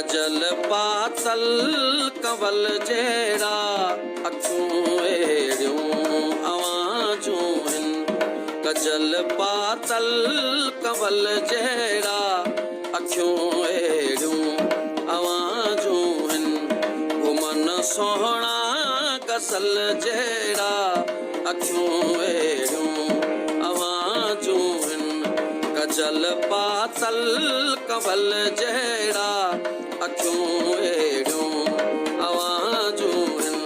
Causal पातल कंवल जहिड़ा अखियूं अहिड़ियूं आवाज़ूं आहिनि। कजल पातल कंवल जहिड़ा अखियूं अहिड़ियूं आवाज़ूं आहिनि। घुमन सोहणा गज़ल जहिड़ा अखियूं अहिड़ियूं आवाज़ूं आहिनि। कजल पातल कंवल जहिड़ा अखियूं अहिड़ियूं आवाज़ूं आहिनि।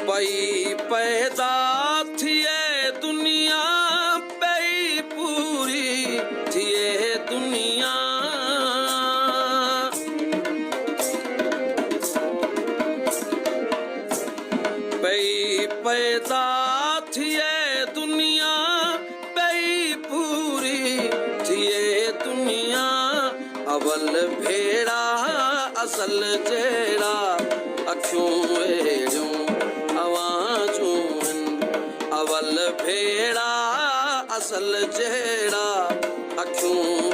पई पैदा थिए दुनिया पई पूरी थिए दुनिया। पई पैदा थिए दुनिया पई पूरी थिए दुनिया। अवल भेड़ा असल जहिड़ा अखियूं अहिड़ियूं आवाज़ूं आहिनि। अवल भेड़ा असल जहिड़ा अखियूं